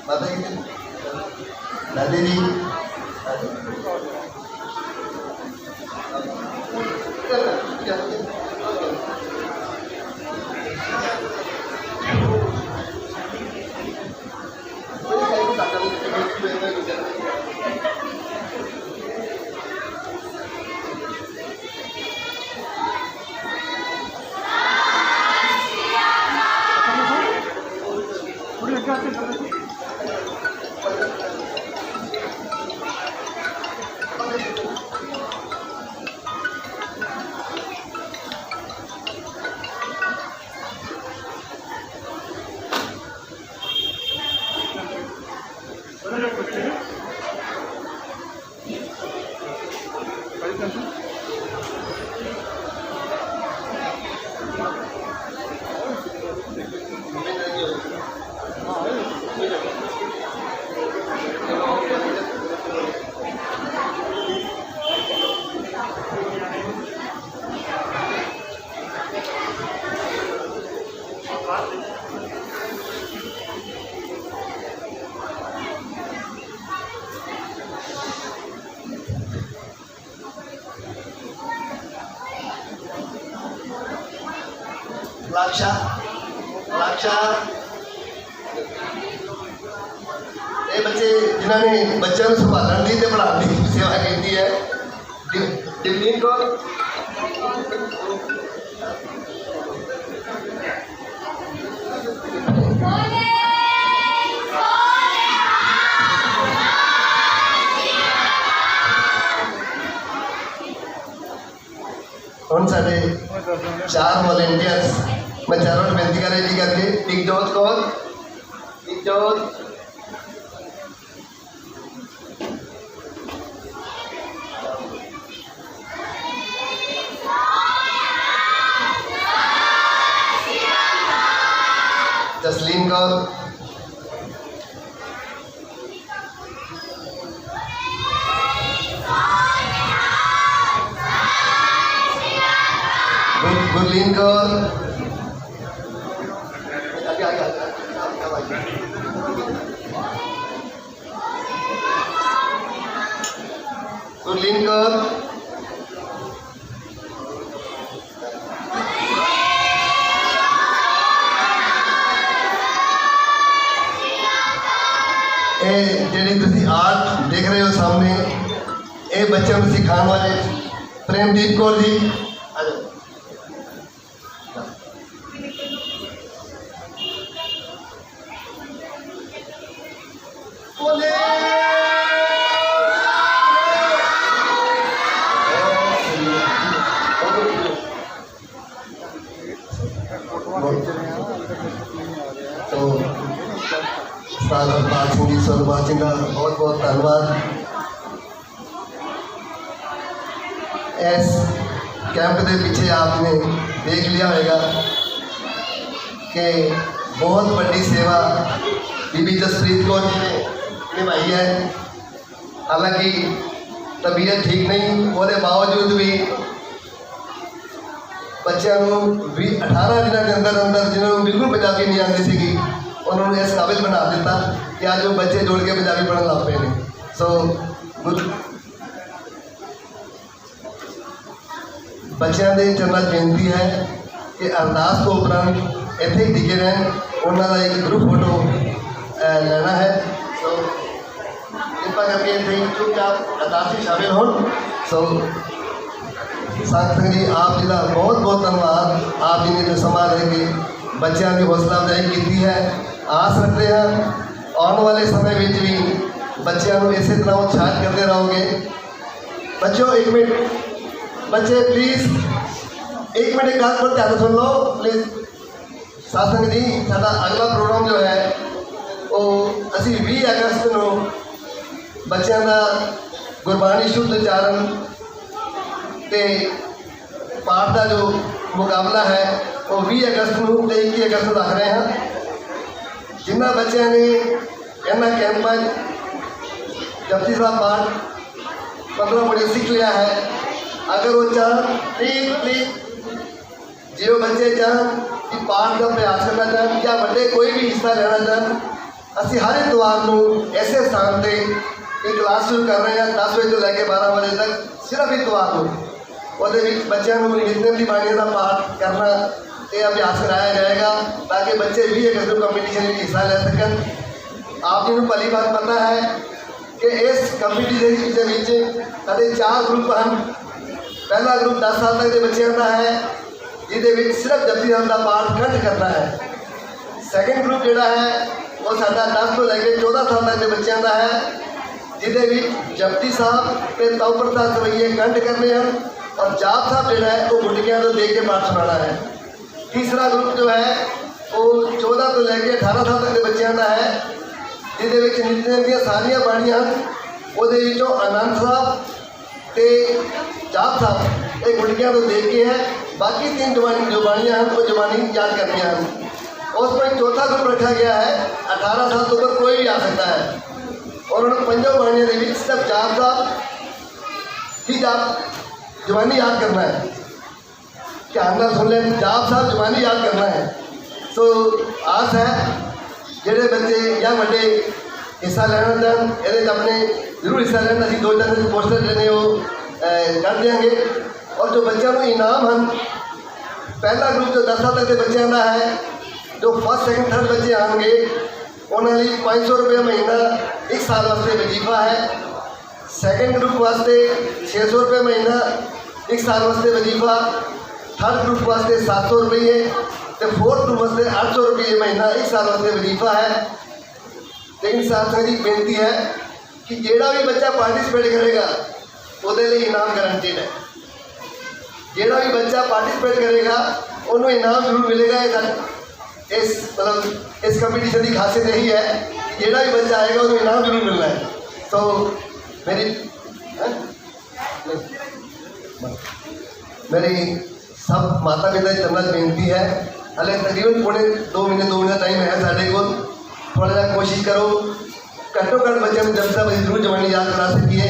माता जी, दादी जी, लाक्षा लाक्षा ये बच्चे जिन्होंने बच्चों को संभालने की पढ़ाने की सेवा की है। दिलजीत कौर, उन साढ़े 4 वॉलंटियर्स मैं चारों बेनती कर रही करके टिकजोत कौर, टिकजोत, जसलीन कौर, गुरलीन कौर, गुरलीन कौर, ਜਿਹੜੀ ਤੁਸੀਂ ਆਰਟ ਦੇਖ ਰਹੇ ਹੋ ਸਾਹਮਣੇ, ਇਹ ਬੱਚਿਆਂ ਨੂੰ ਸਿਖਾਉਣ ਵਾਲੇ ਪ੍ਰੇਮਦੀਪ ਕੌਰ ਜੀ। ਆ ਜਾਓ। तो उस्ताद अवतार सिंह जी सोनवाल सिंह का बहुत बहुत धन्यवाद। इस कैंप के पीछे आपने देख लिया होगा कि बहुत बड़ी सेवा बीबी जसप्रीत कौर जी ने निभाई है। हालांकि तबीयत ठीक नहीं होने बावजूद भी बच्चों भी 18 दिनों के अंदर अंदर जिन्होंने बिल्कुल पंजाबी नहीं आती सी उन्होंने इस काबिल बना दिता कि आज वो बच्चे जोड़ के पंजाबी पढ़ने लग पे हैं। सो बच्चों के चरणों बेनती है कि अरदास तो उपरांत इत्थे ही टिके रहन, उन्होंने एक ग्रुप फोटो लेना है। सो कृपा करके इत्थे ही चुपचाप अरदास में शामिल हो। सो संगत जी आप जी का बहुत बहुत धन्यवाद। आप जी ने जो समा रह के बच्चों की हौसला अफजाई की है। आस रखते हैं आने वाले समय में भी बच्चों को इस तरह उत्साहित करते रहोगे। बच्चों एक मिनट, बच्चे प्लीज़ एक मिनट एक बात पर ध्यान सुन लो प्लीज़। सत्संग जी साडा अगला प्रोग्राम जो है वो असी 20 अगस्त को बच्चों का गुरबाणी शुद्ध उच्चारण ते पाठ का जो मुकाबला है वो 20 अगस्त को 21 अगस्त को रख रहे हैं। जिन्होंने बच्चों ने इन्होंने कैंप जपजी साहब पाठ 15 मिनट सीख लिया है, अगर वो चाह प्लीज जो बच्चे चाहन कि पाठ का अभ्यास करना चाहन या बड़े कोई भी हिस्सा लेना चाहन, असी हर इतवार को ऐसे स्थान पर एक क्लास शुरू कर रहे हैं 10 बजे तो लैके 12 बजे तक, सिर्फ इतवार को बच्चों को नित्य की बाणी का पाठ करना ये अभ्यास कराया जाएगा ताकि बच्चे भी एक कंपीटिशन में हिस्सा ले सकन। आप जी को भली बात पता है कि इस कंपीटिशन के 4 ग्रुप हैं। पहला ग्रुप 10 साल तक के बच्चों का है जिसे सिर्फ जपजी साहब का पाठ कंठ करना है। सैकेंड ग्रुप जोड़ा है वो साडा 10 तो लैके 14 साल तक के बच्चों का है जिसे जपजी साहब के तौ प्रसाद रवैये कंठ करने हैं और जाप साहब जोड़ा है वो गुटिया तो देख के पाठ सुनाना है। तीसरा ग्रुप जो है वो 14 तो लैके 18 साल तक के बच्चों का है जिसे नित्य दी सारिया बाणियां वो आनंद साहब ते जाप साहब ये गुटिया तो देख के है। बाकी 3 जो बाणियां हैं वो जबानी याद करनी हैं। उस पर चौथा ग्रुप रखा गया है 18 साल तो ऊपर कोई भी आ सकता है और उन्होंने 5 बाणियों के सिर्फ जाप साहब ही जाप जबानी याद करना है। ध्यान ना सुन लें, जाप साहब जबानी याद करना है। सो आस है जेडे बच्चे या बड़े हिस्सा लेना चाहन ये अपने जरूर हिस्सा लेना। अभी 2-4 दिन पोस्टर लेने वो कर देंगे और जो बच्चों को इनाम हैं पहला ग्रुप जो 10 साल तक के बच्चों का है जो फर्स्ट सैकेंड थर्ड बच्चे आएंगे उन्होंने 500 रुपये महीना 1 साल वास्ते वजीफा है। सैकेंड ग्रुप वास्ते 600 रुपये महीना 1 साल वास्ते वजीफा, थर्ड ग्रुप वास्ते 700 रुपये तो फोर्थ ग्रुप वास्ते 800 रुपये महीना 1 साल वास्ते वजीफा है। लेकिन साथ साथ ही बेनती है कि जेड़ा भी बच्चा पार्टिसिपेट करेगा वो इनाम गारंटीड है। जेड़ा भी बच्चा पार्टिसिपेट करेगा उन्होंने इनाम जरूर मिलेगा। इस मतलब इस कंपटीशन की खासियत यही है कि जेड़ा भी बच्चा आएगा उन्हें इनाम जरूर मिलना है। तो मेरी सब माता पिता की चरणों बेनती है। हालांकि तकरीबन 2 महीने टाइम है साढ़े को, थोड़ा जा कोशिश करो घट्टो घट बच्चों को जपजी साहब जरूर जवानी याद करा सकिए,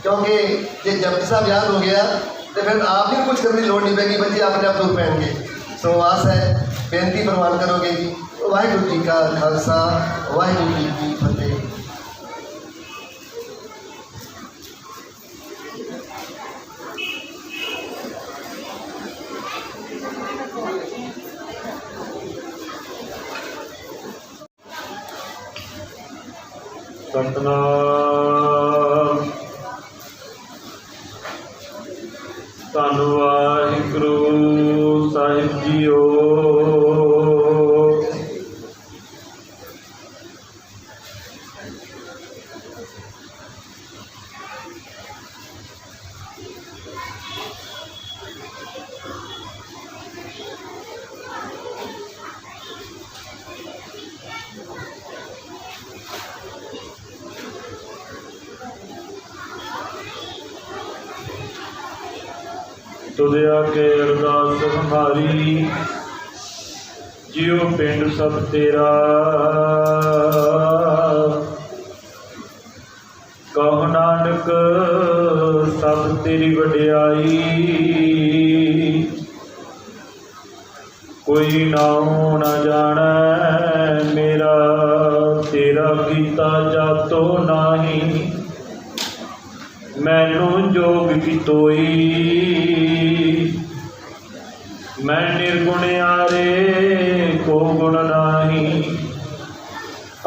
क्योंकि जो जपजी साहब याद हो गया तो फिर आप भी कुछ करने की लोड़ नहीं पैगी, बच्चे अपने आप दूर पैणगे। सो आस है बेनती प्रवान करोगे जी। वाहिगुरू जी का खालसा वाहिगुरू जी की फतेह। सतनाम धन वाहिगुरू साहिब जीओ। तुझे के अरदास हमारी जियो पिंड सब तेरा, कहो नानक सब तेरी वडियाई, कोई नाम न जाने मेरा तेरा कीता जातो नाही, मैनू जोग की तोई मैं निर्गुण आरे को गुण नाही,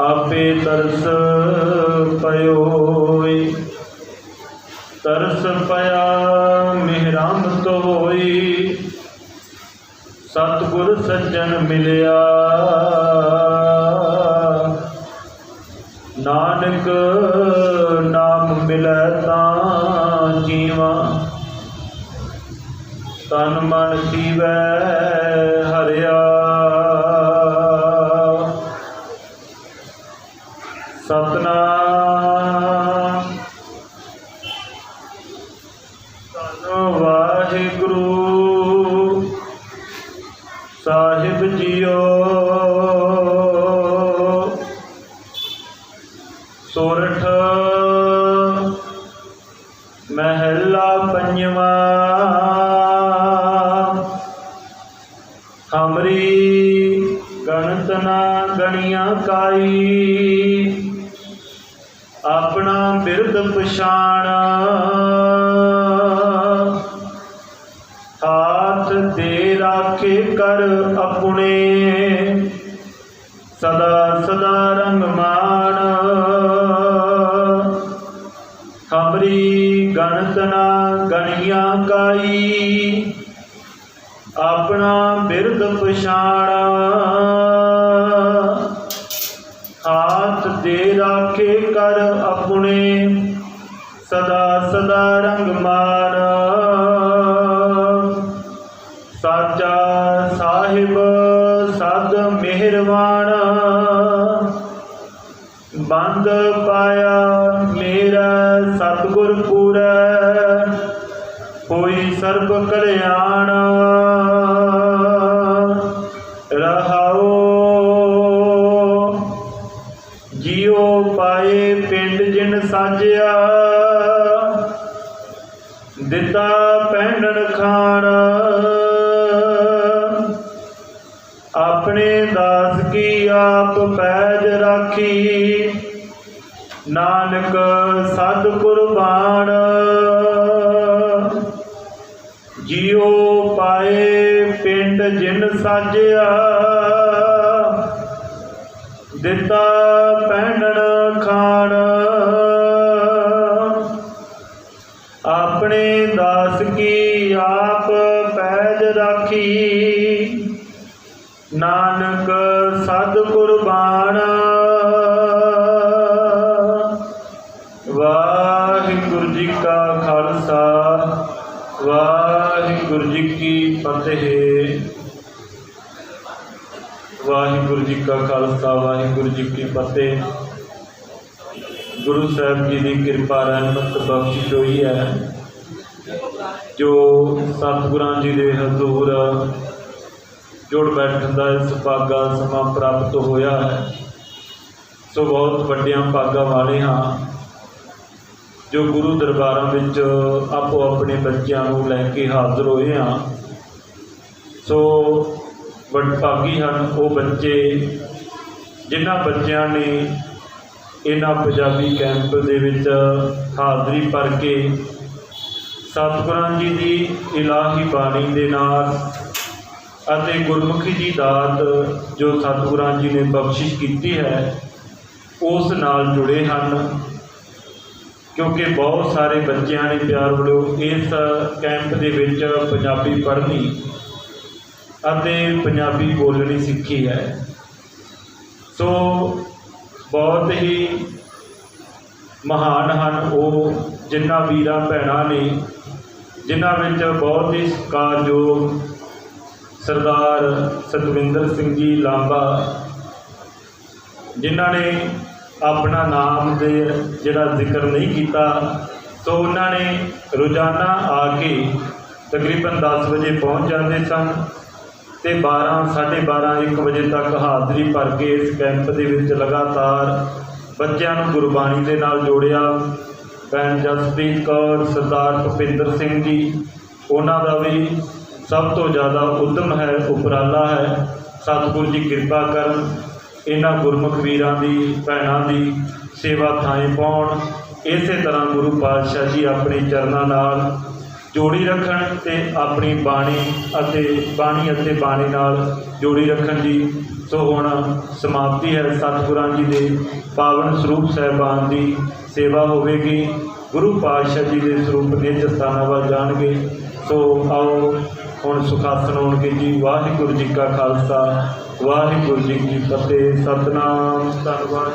आपे तरस पयोई तरस पया मेहराम तो होई, सतगुर सज्जन मिलिया नानक नाम मिलै तां जीवा, तन मन सीवै हरिया, सतनाम धन वाहिगुरू साहिब जीओ। सोरठ महला पंजवा हमरी गणत ना गणिया काई, अपना बिरद पछाण हाथ दे राखे कर अपने, सदा सदा रंग मान हमरी गणत ना गणिया काई, अपना बिरद पछाण हाथ दे राखे कर अपने, सदा सदा रंग मान साचा साहिब सद मेहरबान, बंद पाया मेरा सतगुर पूरै, कोई सर्ब कल्याण रहाओ, जियो पाए पिंड जिन साजिया, दिता पैंडन खान, अपने दास की आप पैज राखी, नानक सद कुर्बान, जियो पाए पिंड जिन साजिया, दिता पैंडन खान, अपने दास की आप पैज राखी, नानक सद कुर्बान। वाहिगुरू जी का खालसा वाहिगुरू जी की फतेह। वाहिगुरू जी का खालसा वाहिगुरू जी की फतेह। गुरु साहब जी की कृपा रहमत बख्शिश हुई है जो सतगुरां जी के हजूर ਜੁੜ ਬੈਠਣ ਦਾ ਸੁਭਾਗਾ ਸਮਾਂ ਪ੍ਰਾਪਤ ਹੋਇਆ ਹੈ। ਸੋ ਬਹੁਤ ਵੱਡਿਆਂ ਭਾਗਾਂ ਵਾਲੇ ਹਾਂ ਜੋ ਗੁਰੂ ਦਰਬਾਰਾਂ ਵਿੱਚ ਆਪੋ ਆਪਣੇ ਬੱਚਿਆਂ ਨੂੰ ਲੈ ਕੇ ਹਾਜ਼ਰ ਹੋਏ ਹਾਂ। ਸੋ ਵਡਭਾਗੀ ਹਨ ਉਹ ਬੱਚੇ ਜਿਨ੍ਹਾਂ ਬੱਚਿਆਂ ਨੇ ਇਹਨਾਂ ਪੰਜਾਬੀ ਕੈਂਪ ਦੇ ਵਿੱਚ ਹਾਜ਼ਰੀ ਭਰ ਕੇ ਸਤਿਗੁਰਾਂ ਜੀ ਦੀ ਇਲਾਹੀ ਬਾਣੀ ਦੇ ਨਾਲ ਅਤੇ ਗੁਰਮੁਖੀ ਦੀ ਦਾਤ ਜੋ ਸਤਿਗੁਰਾਂ ਜੀ ਨੇ ਬਖਸ਼ਿਸ਼ ਕੀਤੀ ਹੈ ਉਸ ਨਾਲ ਜੁੜੇ ਹਨ। ਕਿਉਂਕਿ ਬਹੁਤ ਸਾਰੇ ਬੱਚਿਆਂ ਨੇ ਪਿਆਰ ਵੱਲੋਂ ਇਸ ਕੈਂਪ ਦੇ ਵਿੱਚ ਪੰਜਾਬੀ ਪੜ੍ਹਨੀ ਅਤੇ ਪੰਜਾਬੀ ਬੋਲਣੀ ਸਿੱਖੀ ਹੈ। ਸੋ ਬਹੁਤ ਹੀ ਮਹਾਨ ਹਨ ਉਹ ਜਿਨ੍ਹਾਂ ਵੀਰਾਂ ਭੈਣਾਂ ਨੇ ਜਿਨ੍ਹਾਂ ਵਿੱਚ ਬਹੁਤ ਹੀ ਸਤਿਕਾਰਯੋਗ ਸਰਦਾਰ ਸਤਵਿੰਦਰ ਸਿੰਘ ਜੀ ਲਾਂਬਾ ਜਿਨ੍ਹਾਂ ਨੇ ਆਪਣਾ ਨਾਮ ਦੇ ਜਿਹੜਾ ਜ਼ਿਕਰ ਨਹੀਂ ਕੀਤਾ। ਸੋ ਉਹਨਾਂ ਨੇ ਰੋਜ਼ਾਨਾ ਆ ਕੇ ਤਕਰੀਬਨ 10 ਵਜੇ ਪਹੁੰਚ ਜਾਂਦੇ ਸਨ ਅਤੇ 12, 12:30, 1 ਵਜੇ ਤੱਕ ਹਾਜ਼ਰੀ ਭਰ ਕੇ ਇਸ ਕੈਂਪ ਦੇ ਵਿੱਚ ਲਗਾਤਾਰ ਬੱਚਿਆਂ ਨੂੰ ਗੁਰਬਾਣੀ ਦੇ ਨਾਲ ਜੋੜਿਆ। ਭੈਣ ਜਸਪ੍ਰੀਤ ਕੌਰ, ਸਰਦਾਰ ਭੁਪਿੰਦਰ ਸਿੰਘ ਜੀ, ਉਹਨਾਂ ਦਾ ਵੀ ਸਭ ਤੋਂ ਜ਼ਿਆਦਾ ਉੱਦਮ ਹੈ, ਉਪਰਾਲਾ ਹੈ। ਸਤਿਗੁਰੂ ਜੀ ਕਿਰਪਾ ਕਰਨ ਇਹਨਾਂ ਗੁਰਮੁਖ ਵੀਰਾਂ ਦੀ ਭੈਣਾਂ ਦੀ ਸੇਵਾ ਥਾਂ ਪਾਉਣ। ਇਸੇ ਤਰ੍ਹਾਂ ਗੁਰੂ ਪਾਤਸ਼ਾਹ ਜੀ ਆਪਣੇ ਚਰਨਾਂ ਨਾਲ ਜੋੜੀ ਰੱਖਣ ਅਤੇ ਆਪਣੀ ਬਾਣੀ ਅਤੇ ਬਾਣੀ ਨਾਲ ਜੋੜੀ ਰੱਖਣ ਜੀ। ਸੋ ਹੁਣ ਸਮਾਪਤੀ ਹੈ। ਸਤਿਗੁਰਾਂ ਜੀ ਦੇ ਪਾਵਨ ਸਰੂਪ ਸਾਹਿਬਾਨ ਦੀ ਸੇਵਾ ਹੋਵੇਗੀ। ਗੁਰੂ ਪਾਤਸ਼ਾਹ ਜੀ ਦੇ ਸਰੂਪ ਨਿੱਜ ਸਥਾਨਾਂ ਵੱਲ ਜਾਣਗੇ। ਸੋ ਆਓ ਹੁਣ ਸੁਖਾਸਨ ਹੋਣਗੇ ਜੀ। ਵਾਹਿਗੁਰੂ ਜੀ ਕਾ ਖਾਲਸਾ, ਵਾਹਿਗੁਰੂ ਜੀ ਕੀ ਫਤਿਹ। ਸਤਿਨਾਮ। ਧੰਨਵਾਦ।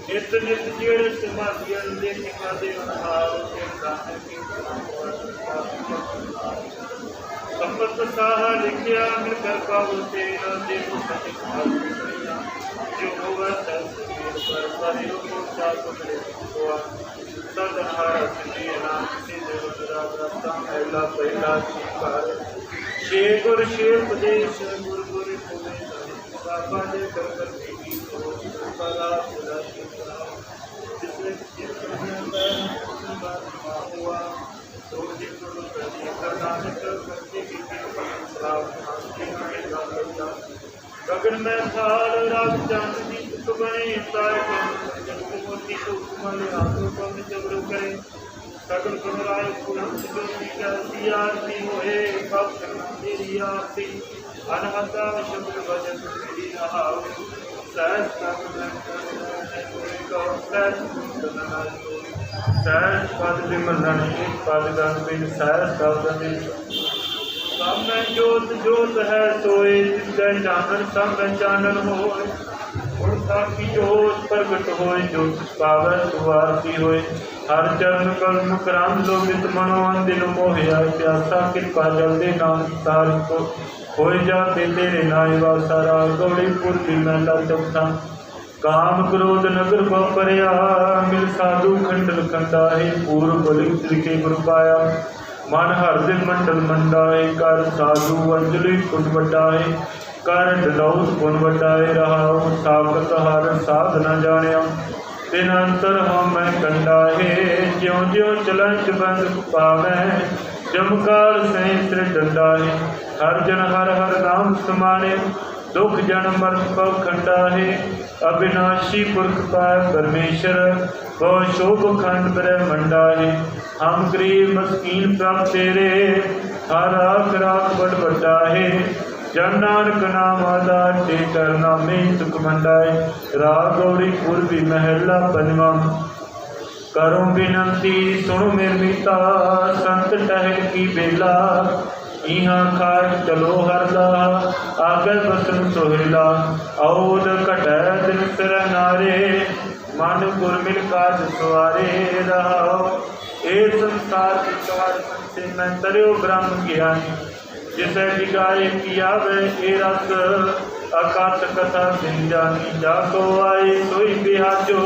ਨਿਤ ਨਿਤ ਜਿਹੜੇ ਸਮਾਧੀਆਂ ਦੇ ਨਿਕਾਂ ਦੇ ਅਨਹਾਰ ਸੰਪਤ ਸਾਹਾ ਲਿਖਿਆ ਮਿਲ ਕਰ ਪਾਵੋ ਤੇਰਾ ਦੇ ਸਤਿ ਸਮਾਧੀਆਂ ਜੋ ਹੋਵੇ ਤਸਵੀਰ ਪਰ ਸਾਰੇ ਲੋਕ ਚਾਹ ਪਕੜੇ ਹੋਆ ਸਦਨਹਾਰ ਸਿੱਧੀ ਨਾਮ ਸੇ ਦੇਵਰਾ ਰਸਤਾ ਪਹਿਲਾ ਕਰ ਛੇ ਗੁਰ ਛੇ ਉਪਦੇਸ਼ ਗੁਰ ਗੁਰ ਹੋਵੇ ਬਾਬਾ ਦੇ ਕਰ ਕਰ ਕੀ ਹੋ ਬੜਾ ਬੜਾ ਜਿਸਨੇ हुआ तो गगन में थाल राग चांद की तुक बने मोती कुमल हाथों को जबरू करे सगल गुणराय पूर्ण आरती होए तेरी आरती अनहता शब्द भजन तेरी नहाओ सहज सहज पद विमलन एक पद गंध बिन सहज शब्द सब में जोत जोत है सोए जिसका चानन सब में चानन होए और साखी जोत प्रगट होए जोत पावन सुवारती होए हर चरण कलम कराम लोभित मनो अंदिन मोहिया प्यासा कृपा जल्दे नाम तार को होए जाते तेरे नाय वासारा गौड़ी पूर्ति मैला चौथा काम क्रोध नगर परिया मिल साधु खंडल खंडाए पूर्व बलित लिखे गुरु पाया मन हर दिन मंडल मंडाए कर साधु अंजलि पुन वटाए कर डलौत पुन वटाए रहा साकत हर साध न जानिया दिन अंतर हम मैं कंडाहे ज्यों ज्यों चलंच बंद पावे जमकाल सही सिर डंडाए हर जन हर हर नाम समाने दुख जन मर्द पव खंडाहे अविनाशी पुरख पाय परमेश्वर बहु शोभ खंड ब्रह्मंडाए हम गरीब मस्कीन प्राप्त तेरे हर आख राख बड़ बटाहे जन नानक नाम आधार ते करना में सुख मंडाए राग गौड़ी पूर्वी महला पंजवा करो बिनती सुनो मेर मीता संत टहल की बेला इहाँ खाट चलो हरदा आगे बसन सोहेला औद घटै दिन सिर नारे मन गुरमिल काज सवारे रहो। ए संसार विचार से मैं तरियो ब्रह्म ज्ञानी, जिसे दिगाए किया वे ए रस अकात कथा दिन जानी। जाको आए सोई बिहाजो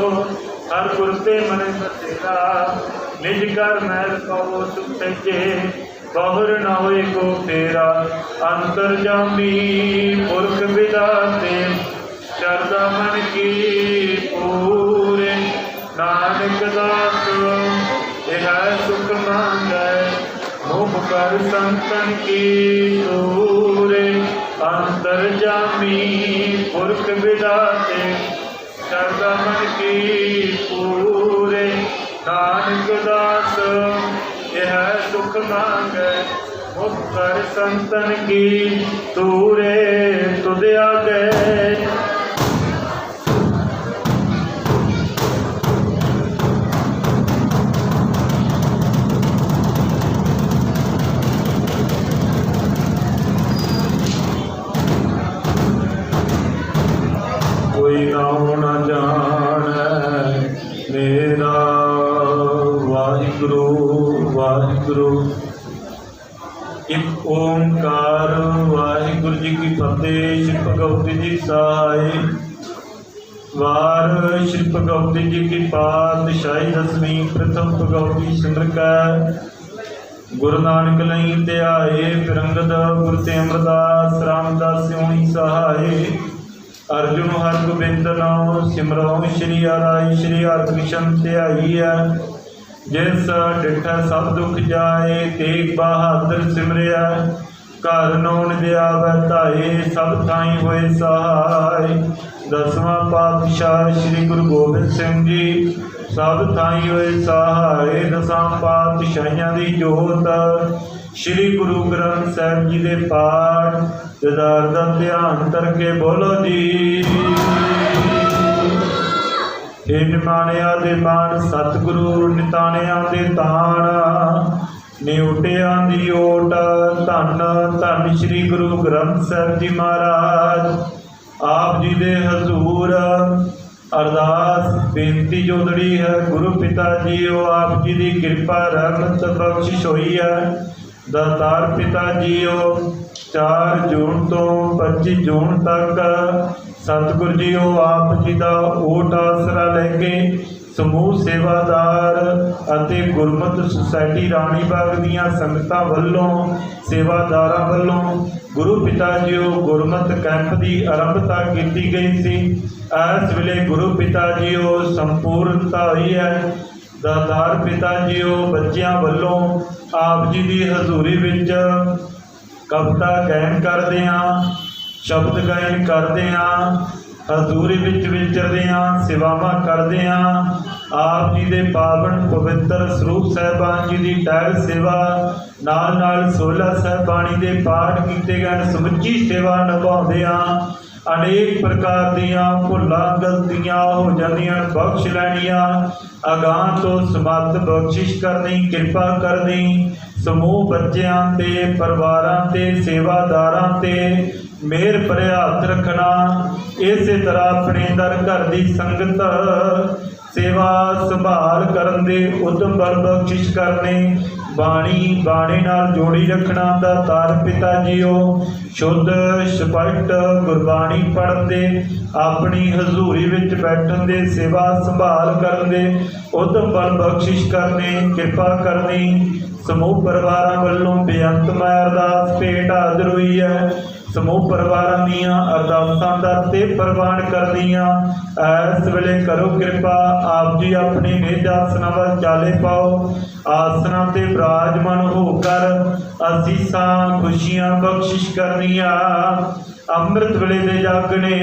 हर गुर ते मन बसेरा, निज कर मैल पाओ सुख सजे बहुर न होए को फेरा। अंतर जामी पुरख विदाते शरदा मन की पूरे, नानक दास यह सुख मांगै मुख कर संतन की दूरे। अंतर जामी पुरख विदाते शरदा मन की पूरे, नानक दास यह सुख मांगै मुख कर संतन की दूरे। तुद आगे कोई नाम न जाने मेरा वाहिगुरु वाहिगुरु। एक ओंकार वाहिगुरु जी की फतेह। श्री भगवती जी सहाय वार। श्री भगवती जी की पातशाही दसवीं प्रथम भगवती सिमरका गुरु नानक लई ध्याए। फिरंगद गुरु ते अमरदास रामदास सियोनी सहाय। अर्जुन हर गोबिंद नाम सिमरो श्री हराई। श्री हरकृष्ण ध्याई है जिस डिठा सब दुख जाए, तेग बहादुर सिमरिया घर नौन दिया वैताए। सब थाई होए सहाय। दसवां पातशाह श्री गुरु गोबिंद सिंह जी सब थाई होए सहाय। दसां पातशाहियां दी जोत श्री गुरु ग्रंथ साहिब जी दे पाठ दीदार दा ध्यान करके बोलो जी। हे निमाणिया दे मान सतगुरु, निताणिया दे ताण, निउटिया दी ओट धन धन श्री गुरु ग्रंथ साहिब जी महाराज। आप जी दे हजूर अरदास बेनती जोदड़ी है गुरु पिता जी ओ आप जी की कृपा रहमत बख्शिश हुई है। दातार पिता जी ओ 4 जून तो 25 जून तक सतगुरु जी ओ आप जी का ओट आसरा लैके समूह सेवादार ਅਤੇ गुरमत सोसायटी राणी बाग दीयां संगतां वल्लों सेवादारां वल्लों गुरु पिता जी ओ गुरमत कैंप की आरंभता की गई सी। इस वेले गुरु पिता जी ओ संपूर्णता हुई है। दातार पिता जी ओ बच्चों वल्लों आप जी की हजूरी विच कविता गायन करदे हां, शब्द गायन करदे हां, हजूरी विच विचरदे हां, सेवावां करदे हां। आप जी के पावन पवित्र स्वरूप साहिबान जी की टहल सेवा नाल नाल 16 साहिबानी के पाठ किए गए समुची सेवा निभाते हाँ। अनेक प्रकार दियाँ भुलां गलतियां हो जांदियां बख्श लैनियां। अगां तो समर्थ बख्शिश करनी कृपा करनी। समूह बच्चों ते परिवारां ते सेवादारां ते मेहर भरिया हथ रखना। इस तरह अपने दर घर की संगत सेवा संभाल करन दे उद्यम बल बख्शिश करने। बाणी बाणी नाल जोड़ी रखना। दातार पिता जी ओ शुद्ध स्पष्ट गुरबाणी पढ़न दे अपनी हजूरी विच बैठन दे सेवा संभाल करन दे उद्यम बल बख्शिश करने कृपा करनी। समूह परिवारां वल्लों बेअंतमय अरदास भेंट हाज़र हुई है। समूह परिवारां दीयां अरदासां दर ते प्रवान करदियां। इस वेले करो कृपा आप जी अपनी निज आसना वल चाले पाओ। आसना ते विराजमान होकर असीसां खुशियां बख्शिश करनियां। अमृत वेले दे जागने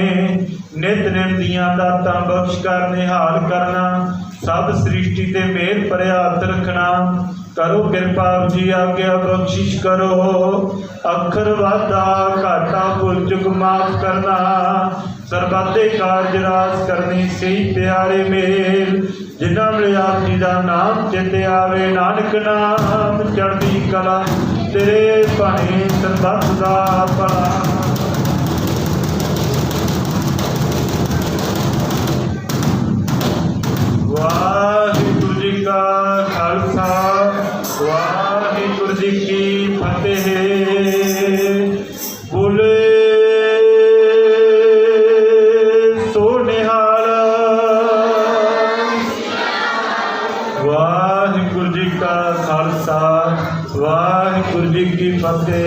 नित दियां दातां बख्श कर निहाल करना। सब सृष्टि ते मेहर भरिया हथ रखना। करो कृपा जी आज्ञा बख्शिश करो। अखर वादा घाटा भुल चुक माफ करना। सरबते कारज रास करनी सही प्यारे मेल। जिन्हां वेले आप जी का नाम चेते आवे नानक नाम चढ़दी कला तेरे भाने सरबत दा भला। ਵਾਹਿਗੁਰੂ ਜੀ ਕਾ ਖਾਲਸਾ ਵਾਹਿਗੁਰੂ ਜੀ ਕੀ ਫਤਿਹ। ਬੋਲੇ ਸੋ ਨਿਹਾਲ। ਵਾਹਿਗੁਰੂ ਜੀ ਕਾ ਖਾਲਸਾ ਵਾਹਿਗੁਰੂ ਜੀ ਕੀ ਫਤਿਹ।